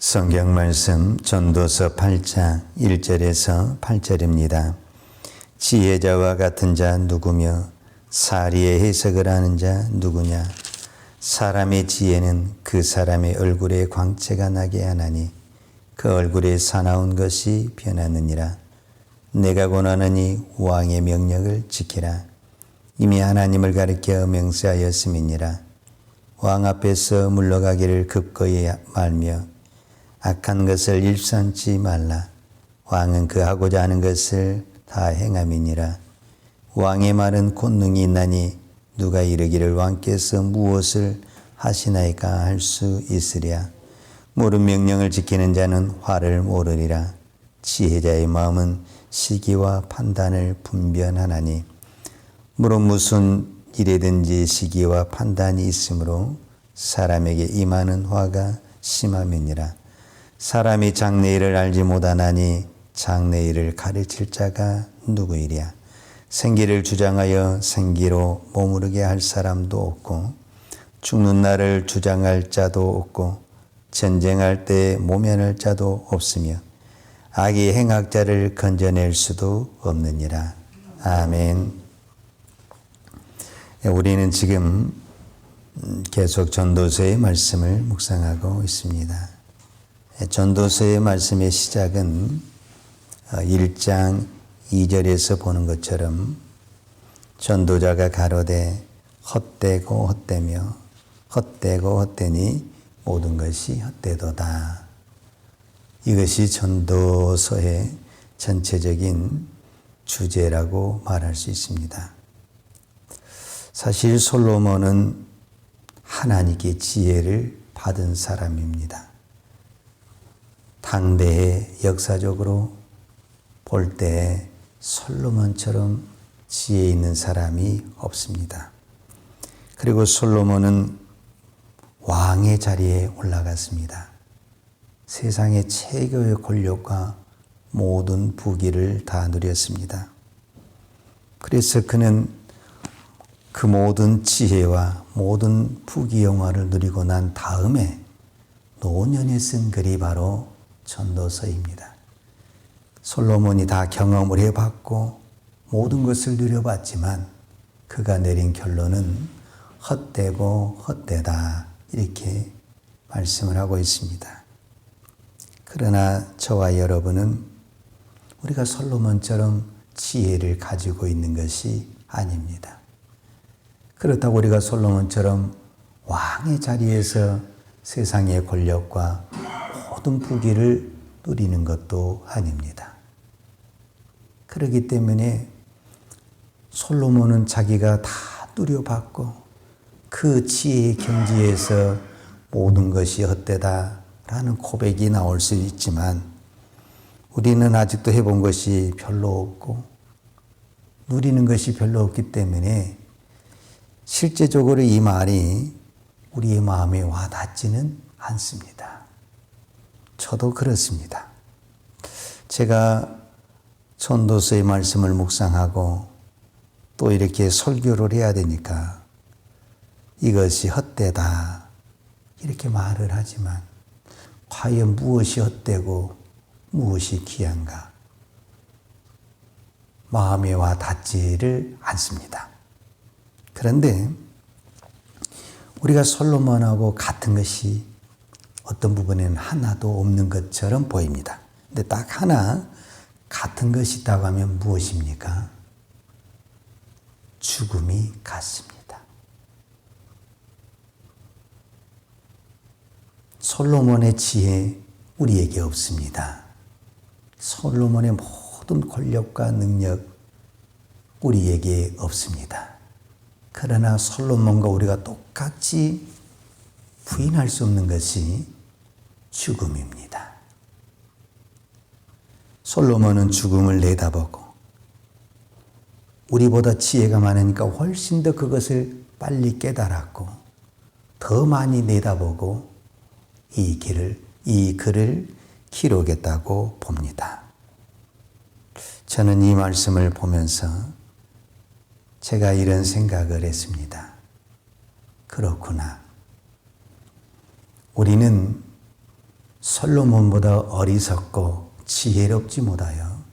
성경 말씀 전도서 8장 1절에서 8절입니다. 지혜자와 같은 자 누구며 사리의 해석을 아는 자 누구냐? 사람의 지혜는 그 사람의 얼굴에 광채가 나게 하나니 그 얼굴에 사나운 것이 변하느니라. 내가 권하노니 왕의 명령을 지키라. 이미 하나님을 가리켜 맹세하였음이니라. 왕 앞에서 물러가기를 급거이 말며 악한 것을 일삼지 말라. 왕은 그 하고자 하는 것을 다 행함이니라. 왕의 말은 권능이 있나니 누가 이르기를 왕께서 무엇을 하시나이까 할 수 있으랴. 모든 명령을 지키는 자는 화를 모르리라. 지혜자의 마음은 시기와 판단을 분별하나니 물론 무슨 일에든지 시기와 판단이 있으므로 사람에게 임하는 화가 심함이니라. 사람이 장래일을 알지 못하나니 장래일을 가르칠 자가 누구이랴. 생기를 주장하여 생기로 머무르게 할 사람도 없고 죽는 날을 주장할 자도 없고 전쟁할 때 모면할 자도 없으며 악의 행악자를 건져낼 수도 없느니라. 아멘. 우리는 지금 계속 전도서의 말씀을 묵상하고 있습니다. 전도서의 말씀의 시작은 1장 2절에서 보는 것처럼 전도자가 가로되 헛되고 헛되며 헛되고 헛되니 모든 것이 헛되도다. 이것이 전도서의 전체적인 주제라고 말할 수 있습니다. 사실 솔로몬은 하나님께 지혜를 받은 사람입니다. 당대에 역사적으로 볼 때 솔로몬처럼 지혜 있는 사람이 없습니다. 그리고 솔로몬은 왕의 자리에 올라갔습니다. 세상의 최고의 권력과 모든 부귀를 다 누렸습니다. 그래서 그는 그 모든 지혜와 모든 부귀 영화를 누리고 난 다음에 노년에 쓴 글이 바로 전도서입니다. 솔로몬이 다 경험을 해봤고 모든 것을 누려봤지만 그가 내린 결론은 헛되고 헛되다 이렇게 말씀을 하고 있습니다. 그러나 저와 여러분은 우리가 솔로몬처럼 지혜를 가지고 있는 것이 아닙니다. 그렇다고 우리가 솔로몬처럼 왕의 자리에서 세상의 권력과 모든 부귀를 누리는 것도 아닙니다. 그렇기 때문에 솔로몬은 자기가 다 누려봤고 그 지혜의 경지에서 모든 것이 헛되다라는 고백이 나올 수 있지만 우리는 아직도 해본 것이 별로 없고 누리는 것이 별로 없기 때문에 실제적으로 이 말이 우리의 마음에 와닿지는 않습니다. 저도 그렇습니다. 제가 전도서의 말씀을 묵상하고 또 이렇게 설교를 해야 되니까 이것이 헛되다 이렇게 말을 하지만 과연 무엇이 헛되고 무엇이 귀한가 마음에 와닿지를 않습니다. 그런데 우리가 솔로몬하고 같은 것이 어떤 부분에는 하나도 없는 것처럼 보입니다. 근데 딱 하나 같은 것이 있다고 하면 무엇입니까? 죽음이 같습니다. 솔로몬의 지혜 우리에게 없습니다. 솔로몬의 모든 권력과 능력 우리에게 없습니다. 그러나 솔로몬과 우리가 똑같이 부인할 수 없는 것이 죽음입니다. 솔로몬은 죽음을 내다보고 우리보다 지혜가 많으니까 훨씬 더 그것을 빨리 깨달았고 더 많이 내다보고 이 글을 기록했다고 봅니다. 저는 이 말씀을 보면서 제가 이런 생각을 했습니다. 그렇구나. 우리는 솔로몬보다 어리석고 지혜롭지 못하여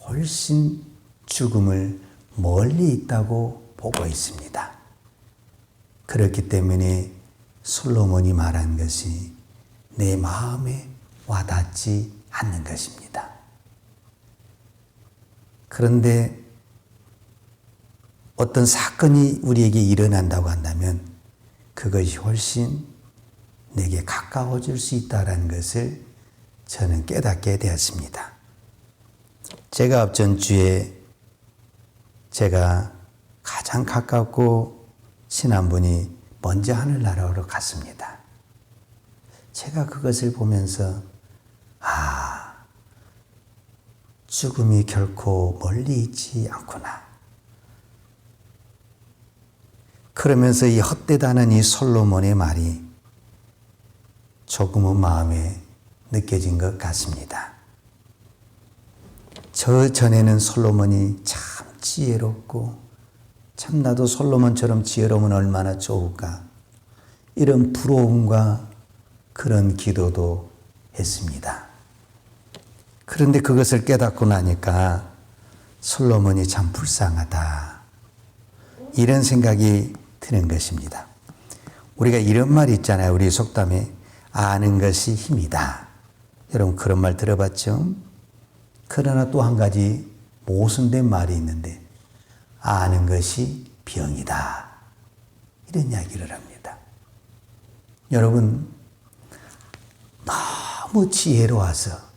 훨씬 죽음을 멀리 있다고 보고 있습니다. 그렇기 때문에 솔로몬이 말한 것이 내 마음에 와닿지 않는 것입니다. 그런데 어떤 사건이 우리에게 일어난다고 한다면 그것이 훨씬 내게 가까워질 수 있다는 것을 저는 깨닫게 되었습니다. 제가 앞전 주에 제가 가장 가깝고 친한 분이 먼저 하늘나라로 갔습니다. 제가 그것을 보면서 죽음이 결코 멀리 있지 않구나. 그러면서 이 헛되다는 이 솔로몬의 말이 조금은 마음에 느껴진 것 같습니다. 저 전에는 솔로몬이 참 지혜롭고 참 나도 솔로몬처럼 지혜로우면 얼마나 좋을까 이런 부러움과 그런 기도도 했습니다. 그런데 그것을 깨닫고 나니까 솔로몬이 참 불쌍하다 이런 생각이 드는 것입니다. 우리가 이런 말 있잖아요. 우리 속담에 아는 것이 힘이다. 여러분 그런 말 들어봤죠? 그러나 또 한 가지 모순된 말이 있는데 아는 것이 병이다. 이런 이야기를 합니다. 여러분 너무 지혜로워서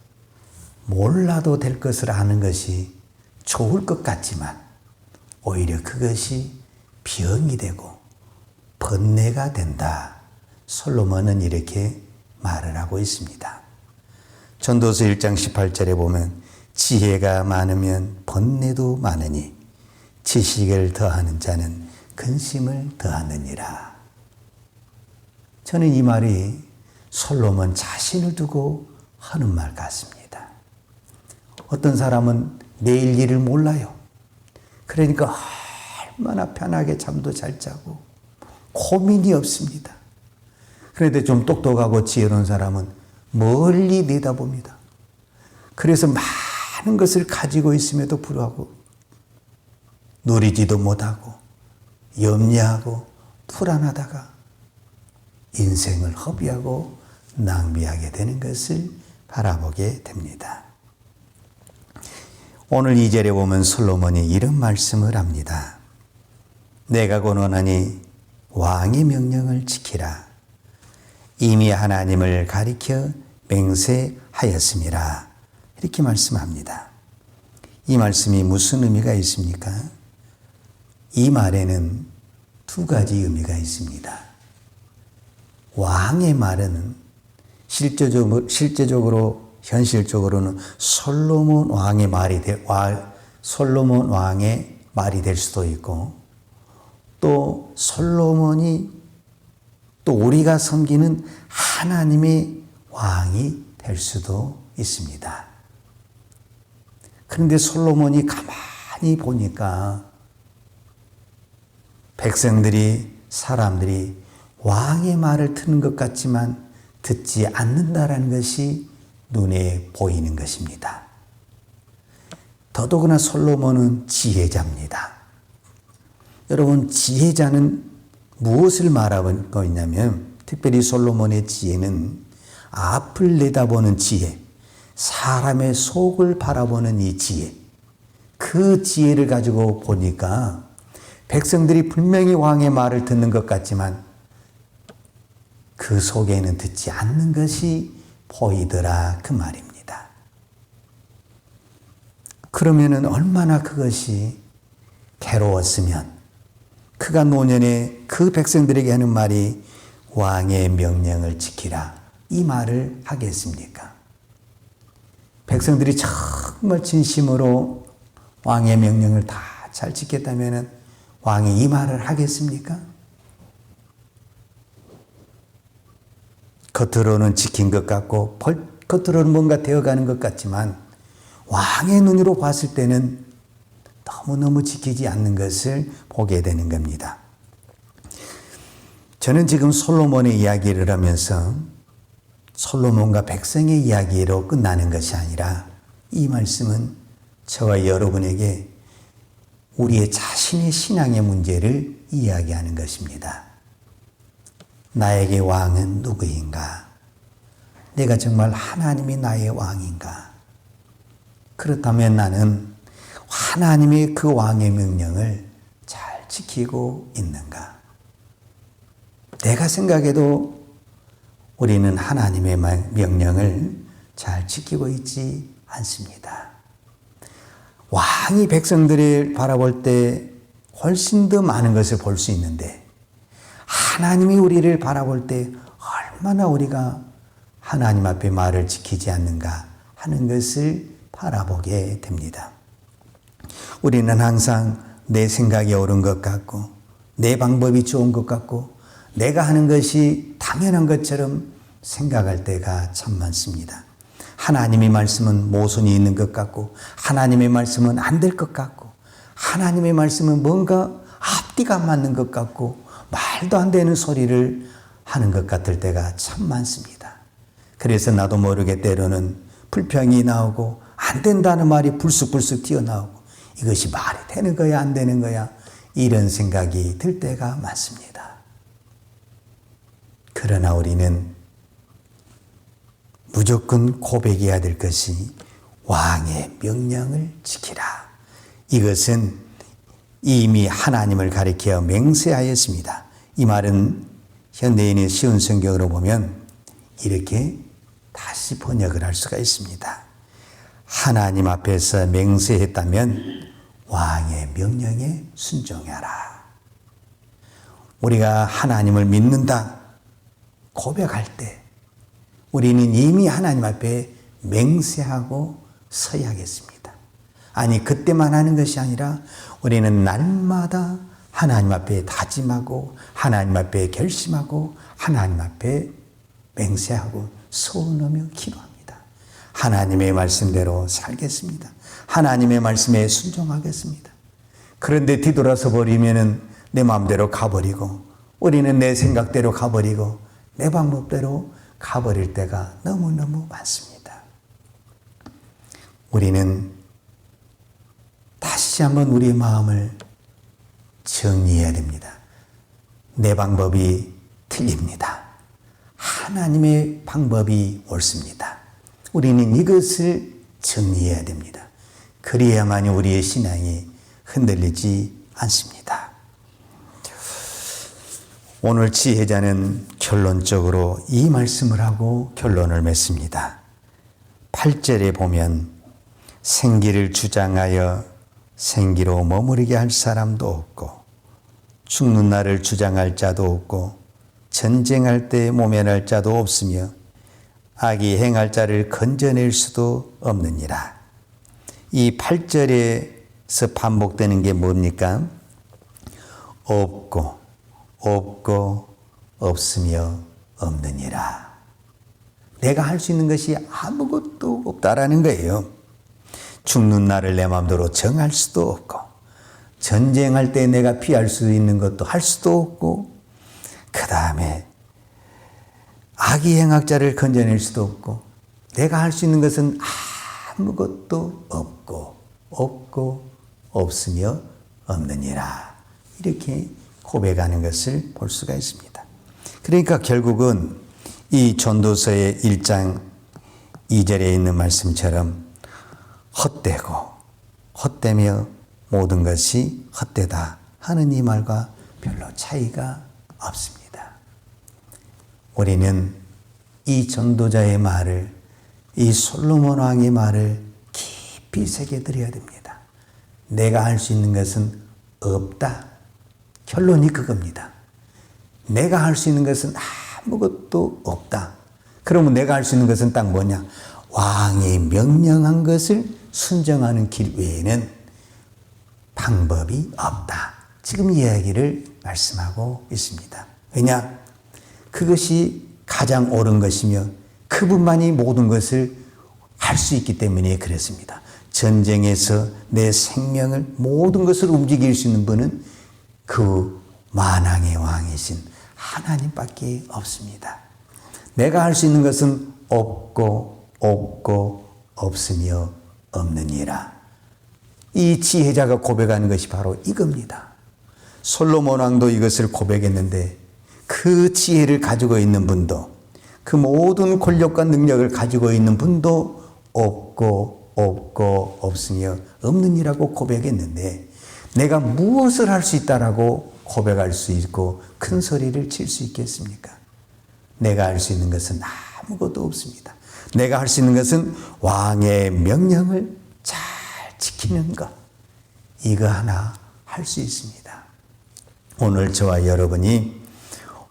몰라도 될 것을 아는 것이 좋을 것 같지만 오히려 그것이 병이 되고 번뇌가 된다. 솔로몬은 이렇게 말을 하고 있습니다. 전도서 1장 18절에 보면 지혜가 많으면 번뇌도 많으니 지식을 더하는 자는 근심을 더하느니라. 저는 이 말이 솔로몬 자신을 두고 하는 말 같습니다. 어떤 사람은 내일 일을 몰라요. 그러니까 얼마나 편하게 잠도 잘 자고 고민이 없습니다. 그런데 좀 똑똑하고 지혜로운 사람은 멀리 내다봅니다. 그래서 많은 것을 가지고 있음에도 불구하고 누리지도 못하고 염려하고 불안하다가 인생을 허비하고 낭비하게 되는 것을 바라보게 됩니다. 오늘 2절에 보면 솔로몬이 이런 말씀을 합니다. 내가 권하노니 왕의 명령을 지키라. 이미 하나님을 가리켜 맹세하였음이라. 이렇게 말씀합니다. 이 말씀이 무슨 의미가 있습니까? 이 말에는 두 가지 의미가 있습니다. 왕의 말은 실제적으로 현실적으로는 솔로몬 왕의 말이 될 수도 있고 또 솔로몬이 또 우리가 섬기는 하나님의 왕이 될 수도 있습니다. 그런데 솔로몬이 가만히 보니까 사람들이 왕의 말을 듣는 것 같지만 듣지 않는다라는 것이 눈에 보이는 것입니다. 더더구나 솔로몬은 지혜자입니다. 여러분 지혜자는 무엇을 말하고 있냐면 특별히 솔로몬의 지혜는 앞을 내다보는 지혜, 사람의 속을 바라보는 이 지혜, 그 지혜를 가지고 보니까 백성들이 분명히 왕의 말을 듣는 것 같지만 그 속에는 듣지 않는 것이 보이더라 그 말입니다. 그러면은 얼마나 그것이 괴로웠으면 그가 노년에 그 백성들에게 하는 말이 왕의 명령을 지키라 이 말을 하겠습니까? 백성들이 정말 진심으로 왕의 명령을 다 잘 지켰다면 왕이 이 말을 하겠습니까? 겉으로는 지킨 것 같고 겉으로는 뭔가 되어가는 것 같지만 왕의 눈으로 봤을 때는 너무너무 지키지 않는 것을 보게 되는 겁니다. 저는 지금 솔로몬의 이야기를 하면서 솔로몬과 백성의 이야기로 끝나는 것이 아니라 이 말씀은 저와 여러분에게 우리의 자신의 신앙의 문제를 이야기하는 것입니다. 나에게 왕은 누구인가? 내가 정말 하나님이 나의 왕인가? 그렇다면 나는 하나님의 그 왕의 명령을 잘 지키고 있는가? 내가 생각해도 우리는 하나님의 명령을 잘 지키고 있지 않습니다. 왕이 백성들을 바라볼 때 훨씬 더 많은 것을 볼 수 있는데 하나님이 우리를 바라볼 때 얼마나 우리가 하나님 앞에 말을 지키지 않는가 하는 것을 바라보게 됩니다. 우리는 항상 내 생각이 옳은 것 같고 내 방법이 좋은 것 같고 내가 하는 것이 당연한 것처럼 생각할 때가 참 많습니다. 하나님의 말씀은 모순이 있는 것 같고 하나님의 말씀은 안 될 것 같고 하나님의 말씀은 뭔가 앞뒤가 안 맞는 것 같고 말도 안 되는 소리를 하는 것 같을 때가 참 많습니다. 그래서 나도 모르게 때로는 불평이 나오고 안 된다는 말이 불쑥불쑥 튀어나오고 이것이 말이 되는 거야 안 되는 거야 이런 생각이 들 때가 많습니다. 그러나 우리는 무조건 고백해야 될 것이 왕의 명령을 지키라. 이것은 이미 하나님을 가리켜 맹세하였습니다. 이 말은 현대인의 쉬운 성경으로 보면 이렇게 다시 번역을 할 수가 있습니다. 하나님 앞에서 맹세했다면 왕의 명령에 순종하라. 우리가 하나님을 믿는다 고백할 때 우리는 이미 하나님 앞에 맹세하고 서야겠습니다. 아니 그때만 하는 것이 아니라 우리는 날마다 하나님 앞에 다짐하고 하나님 앞에 결심하고 하나님 앞에 맹세하고 소원하며 기도합니다. 하나님의 말씀대로 살겠습니다. 하나님의 말씀에 순종하겠습니다. 그런데 뒤돌아서 버리면은 내 마음대로 가버리고 우리는 내 생각대로 가버리고 내 방법대로 가버릴 때가 너무너무 많습니다. 우리는 다시 한번 우리의 마음을 정리해야 됩니다. 내 방법이 틀립니다. 하나님의 방법이 옳습니다. 우리는 이것을 정리해야 됩니다. 그래야만이 우리의 신앙이 흔들리지 않습니다. 오늘 지혜자는 결론적으로 이 말씀을 하고 결론을 맺습니다. 8절에 보면 생기를 주장하여 생기로 머무르게 할 사람도 없고 죽는 날을 주장할 자도 없고 전쟁할 때 모면할 자도 없으며 악이 행할 자를 건져낼 수도 없느니라. 이 8절에서 반복되는 게 뭡니까? 없고 없으며 없느니라. 내가 할 수 있는 것이 아무것도 없다라는 거예요. 죽는 날을 내 마음대로 정할 수도 없고 전쟁할 때 내가 피할 수 있는 것도 할 수도 없고 그 다음에 악의 행악자를 건져낼 수도 없고 내가 할 수 있는 것은 아무것도 없고 없으며 없느니라. 이렇게 고백하는 것을 볼 수가 있습니다. 그러니까 결국은 이 전도서의 1장 2절에 있는 말씀처럼 헛되며 모든 것이 헛되다 하는 이 말과 별로 차이가 없습니다. 우리는 이 전도자의 말을 이 솔로몬 왕의 말을 깊이 새겨드려야 됩니다. 내가 할 수 있는 것은 없다. 결론이 그겁니다. 내가 할 수 있는 것은 아무것도 없다. 그러면 내가 할 수 있는 것은 딱 뭐냐? 왕이 명령한 것을 순종하는 길 외에는 방법이 없다. 지금 이 이야기를 말씀하고 있습니다. 왜냐? 그것이 가장 옳은 것이며 그분만이 모든 것을 할 수 있기 때문에 그렇습니다. 전쟁에서 내 생명을 모든 것을 움직일 수 있는 분은 그 만왕의 왕이신 하나님밖에 없습니다. 내가 할 수 있는 것은 없고 없으며 없느니라. 이 지혜자가 고백하는 것이 바로 이겁니다. 솔로몬 왕도 이것을 고백했는데 그 지혜를 가지고 있는 분도 그 모든 권력과 능력을 가지고 있는 분도 없고 없으며 없느니라고 고백했는데 내가 무엇을 할 수 있다라고 고백할 수 있고 큰 소리를 칠 수 있겠습니까? 내가 할 수 있는 것은 아무것도 없습니다. 내가 할 수 있는 것은 왕의 명령을 잘 지키는 것. 이거 하나 할 수 있습니다. 오늘 저와 여러분이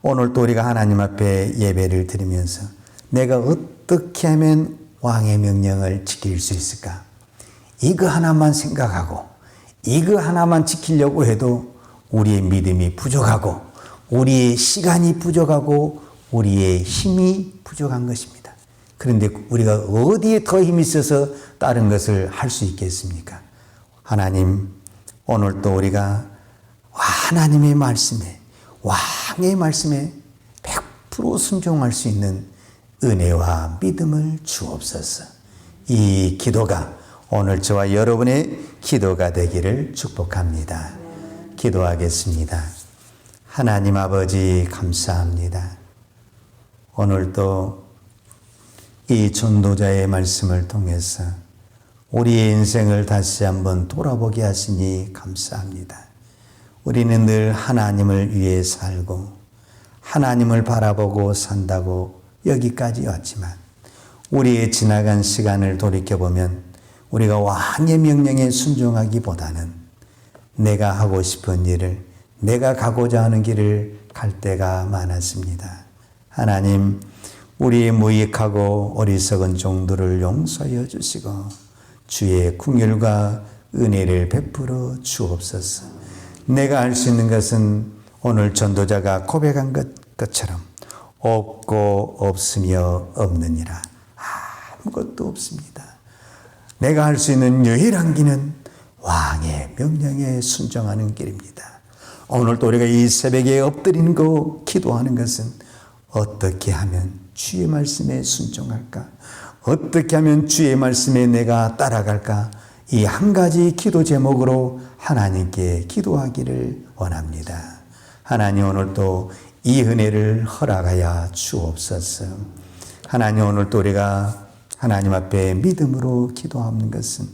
오늘 또 우리가 하나님 앞에 예배를 드리면서 내가 어떻게 하면 왕의 명령을 지킬 수 있을까? 이거 하나만 생각하고 이거 하나만 지키려고 해도 우리의 믿음이 부족하고 우리의 시간이 부족하고 우리의 힘이 부족한 것입니다. 그런데 우리가 어디에 더 힘이 있어서 다른 것을 할 수 있겠습니까? 하나님, 오늘 또 우리가 하나님의 말씀에, 왕의 말씀에 100% 순종할 수 있는 은혜와 믿음을 주옵소서. 이 기도가 오늘 저와 여러분의 기도가 되기를 축복합니다. 기도하겠습니다. 하나님 아버지 감사합니다. 오늘도 이 전도자의 말씀을 통해서 우리의 인생을 다시 한번 돌아보게 하시니 감사합니다. 우리는 늘 하나님을 위해 살고 하나님을 바라보고 산다고 여기까지 왔지만 우리의 지나간 시간을 돌이켜보면 우리가 왕의 명령에 순종하기보다는 내가 하고 싶은 일을 내가 가고자 하는 길을 갈 때가 많았습니다. 하나님, 우리의 무익하고 어리석은 종들을 용서하여 주시고 주의 긍휼과 은혜를 베풀어 주옵소서. 내가 할 수 있는 것은 오늘 전도자가 고백한 것처럼 없고 없으며 없느니라. 아무것도 없습니다. 내가 할 수 있는 유일한 길은 왕의 명령에 순종하는 길입니다. 오늘 또 우리가 이 새벽에 엎드리는 거 기도하는 것은 어떻게 하면 주의 말씀에 순종할까? 어떻게 하면 주의 말씀에 내가 따라갈까? 이 한 가지 기도 제목으로 하나님께 기도하기를 원합니다. 하나님, 오늘 또 이 은혜를 허락하여 주옵소서. 하나님, 오늘 또 우리가 하나님 앞에 믿음으로 기도하는 것은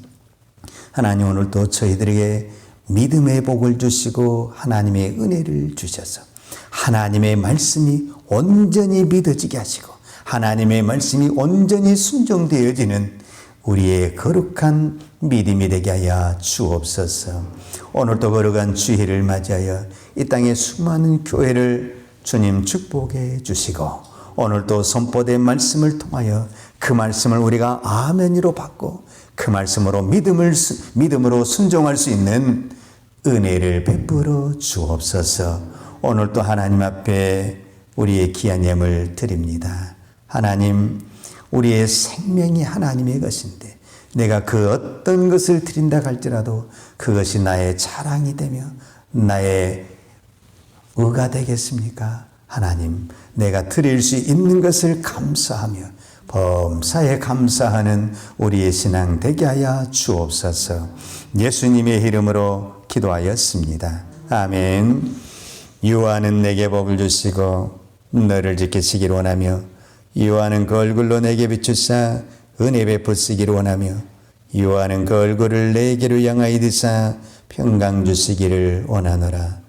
하나님, 오늘 또 저희들에게 믿음의 복을 주시고 하나님의 은혜를 주셔서 하나님의 말씀이 온전히 믿어지게 하시고 하나님의 말씀이 온전히 순종되어지는 우리의 거룩한 믿음이 되게 하여 주옵소서. 오늘도 거룩한 주일을 맞이하여 이 땅의 수많은 교회를 주님 축복해 주시고 오늘도 선포된 말씀을 통하여 그 말씀을 우리가 아멘으로 받고 그 말씀으로 믿음으로 순종할 수 있는 은혜를 베풀어 주옵소서. 오늘도 하나님 앞에 우리의 귀한 예물 드립니다. 하나님, 우리의 생명이 하나님의 것인데 내가 그 어떤 것을 드린다 할지라도 그것이 나의 자랑이 되며 나의 의가 되겠습니까? 하나님, 내가 드릴 수 있는 것을 감사하며 범사에 감사하는 우리의 신앙 되게 하여 주옵소서. 예수님의 이름으로 기도하였습니다. 아멘. 유아는 내게 복을 주시고 너를 지키시기를 원하며 유아는 그 얼굴로 내게 비추사 은혜 베푸시기를 원하며 유아는 그 얼굴을 내게로 향하여 드사 평강 주시기를 원하노라.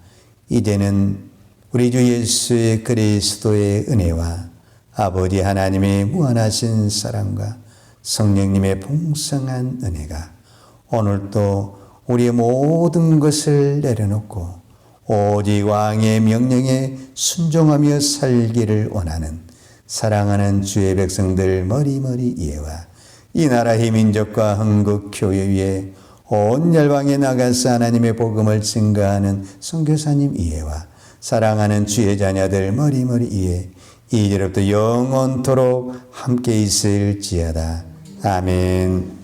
이제는 우리 주 예수 그리스도의 은혜와 아버지 하나님의 무한하신 사랑과 성령님의 풍성한 은혜가 오늘도 우리의 모든 것을 내려놓고 오직 왕의 명령에 순종하며 살기를 원하는 사랑하는 주의 백성들 머리머리 이해와 이 나라의 민족과 한국 교회 위에 온 열방에 나가서 하나님의 복음을 증거하는 선교사님 이해와 사랑하는 주의 자녀들 머리머리 이해 이제부터 영원토록 함께 있을지어다. 아멘.